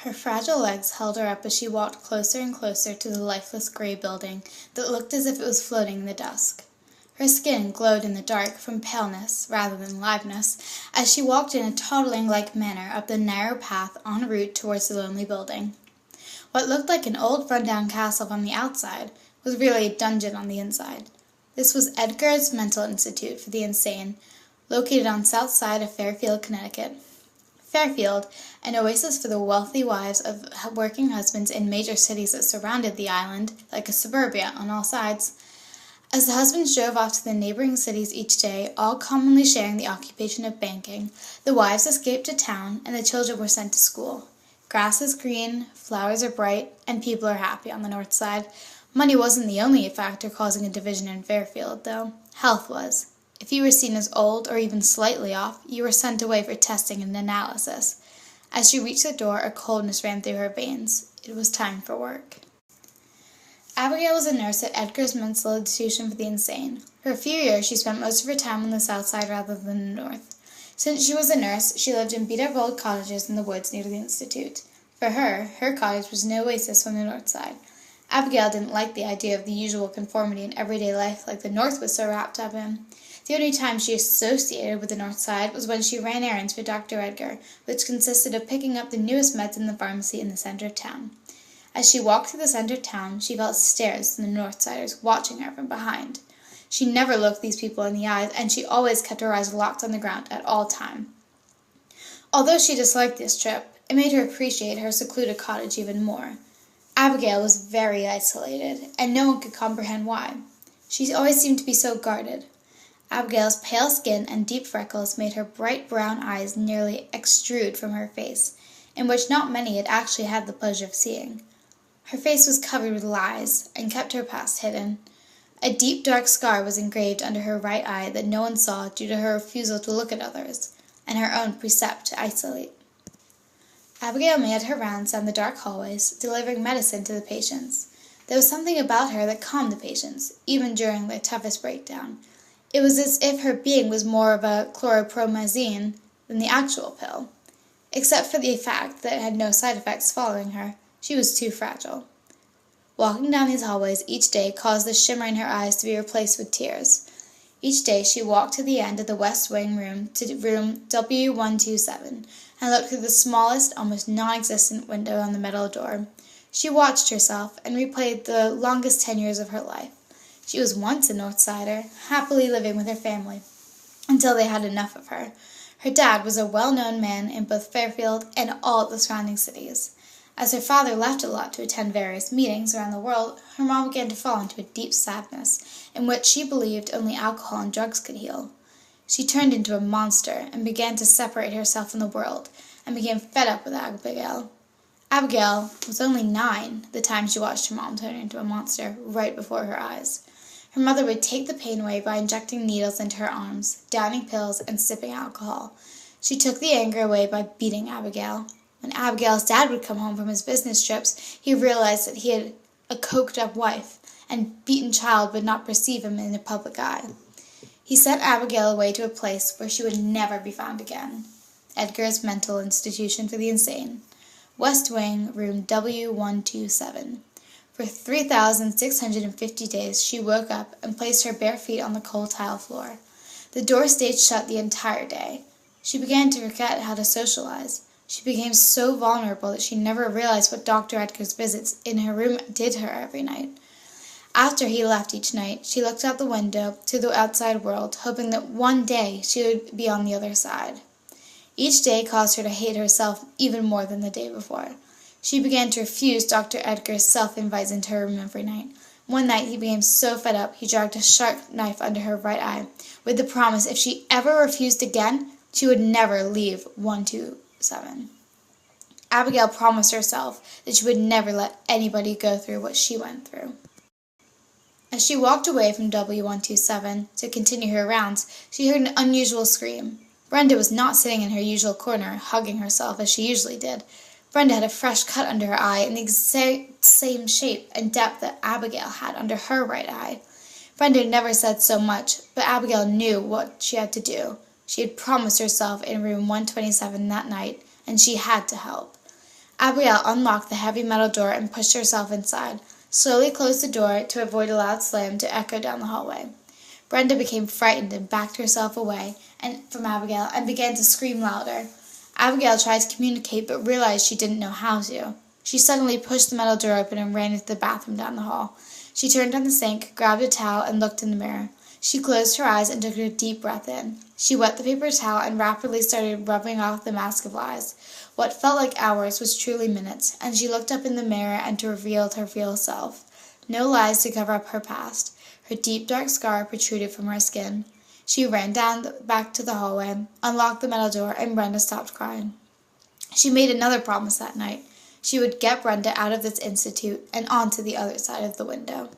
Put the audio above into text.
Her fragile legs held her up as she walked closer and closer to the lifeless gray building that looked as if it was floating in the dusk. Her skin glowed in the dark from paleness rather than liveness as she walked in a toddling-like manner up the narrow path en route towards the lonely building. What looked like an old run-down castle from the outside was really a dungeon on the inside. This was Edgar's Mental Institute for the Insane, located on south side of Fairfield, Connecticut. Fairfield, an oasis for the wealthy wives of working husbands in major cities that surrounded the island, like a suburbia on all sides. As the husbands drove off to the neighboring cities each day, all commonly sharing the occupation of banking, the wives escaped to town and the children were sent to school. Grass is green, flowers are bright, and people are happy on the north side. Money wasn't the only factor causing a division in Fairfield, though. Health was. If you were seen as old or even slightly off, you were sent away for testing and analysis. As she reached the door, a coldness ran through her veins. It was time for work. Abigail was a nurse at Edgar's Mental Institution for the Insane. For a few years, she spent most of her time on the south side rather than the north. Since she was a nurse, she lived in beat-up old cottages in the woods near the institute. For her cottage was an oasis on the north side. Abigail didn't like the idea of the usual conformity in everyday life like the north was so wrapped up in. The only time she associated with the north side was when she ran errands for Dr. Edgar, which consisted of picking up the newest meds in the pharmacy in the center of town. As she walked through the center of town, she felt stares from the northsiders watching her from behind. She never looked these people in the eyes, and she always kept her eyes locked on the ground at all time. Although she disliked this trip, it made her appreciate her secluded cottage even more. Abigail was very isolated, and no one could comprehend why. She always seemed to be so guarded. Abigail's pale skin and deep freckles made her bright brown eyes nearly extrude from her face, in which not many had actually had the pleasure of seeing. Her face was covered with lies, and kept her past hidden. A deep dark scar was engraved under her right eye that no one saw due to her refusal to look at others, and her own precept to isolate. Abigail made her rounds down the dark hallways, delivering medicine to the patients. There was something about her that calmed the patients, even during their toughest breakdown. It was as if her being was more of a chlorpromazine than the actual pill. Except for the fact that it had no side effects following her, she was too fragile. Walking down these hallways each day caused the shimmer in her eyes to be replaced with tears. Each day she walked to the end of the west wing room to room W127 and looked through the smallest, almost non-existent window on the metal door. She watched herself and replayed the longest 10 years of her life. She was once a Northsider, happily living with her family, until they had enough of her. Her dad was a well-known man in both Fairfield and all the surrounding cities. As her father left a lot to attend various meetings around the world, her mom began to fall into a deep sadness, in which she believed only alcohol and drugs could heal. She turned into a monster and began to separate herself from the world, and became fed up with Abigail. Abigail was only 9 the time she watched her mom turn into a monster right before her eyes. Her mother would take the pain away by injecting needles into her arms, downing pills, and sipping alcohol. She took the anger away by beating Abigail. When Abigail's dad would come home from his business trips, he realized that he had a coked-up wife, and beaten child would not perceive him in the public eye. He sent Abigail away to a place where she would never be found again. Edgar's Mental Institution for the Insane. West Wing, room W127. For 3,650 days she woke up and placed her bare feet on the cold tile floor. The door stayed shut the entire day. She began to forget how to socialize. She became so vulnerable that she never realized what Dr. Edgar's visits in her room did to her every night. After he left each night, she looked out the window to the outside world, hoping that one day she would be on the other side. Each day caused her to hate herself even more than the day before. She began to refuse Dr. Edgar's self-invites into her room every night. One night he became so fed up he dragged a sharp knife under her right eye, with the promise if she ever refused again, she would never leave 127. Abigail promised herself that she would never let anybody go through what she went through. As she walked away from W127 to continue her rounds, she heard an unusual scream. Brenda was not sitting in her usual corner, hugging herself as she usually did. Brenda had a fresh cut under her eye in the exact same shape and depth that Abigail had under her right eye. Brenda never said so much, but Abigail knew what she had to do. She had promised herself in room 127 that night, and she had to help. Abigail unlocked the heavy metal door and pushed herself inside, slowly closed the door to avoid a loud slam to echo down the hallway. Brenda became frightened and backed herself away from Abigail and began to scream louder. Abigail tried to communicate but realized she didn't know how to. She suddenly pushed the metal door open and ran into the bathroom down the hall. She turned on the sink, grabbed a towel, and looked in the mirror. She closed her eyes and took a deep breath in. She wet the paper towel and rapidly started rubbing off the mask of lies. What felt like hours was truly minutes, and she looked up in the mirror and revealed her real self. No lies to cover up her past. Her deep dark scar protruded from her skin. She ran back to the hallway, unlocked the metal door, and Brenda stopped crying. She made another promise that night. She would get Brenda out of this institute and onto the other side of the window.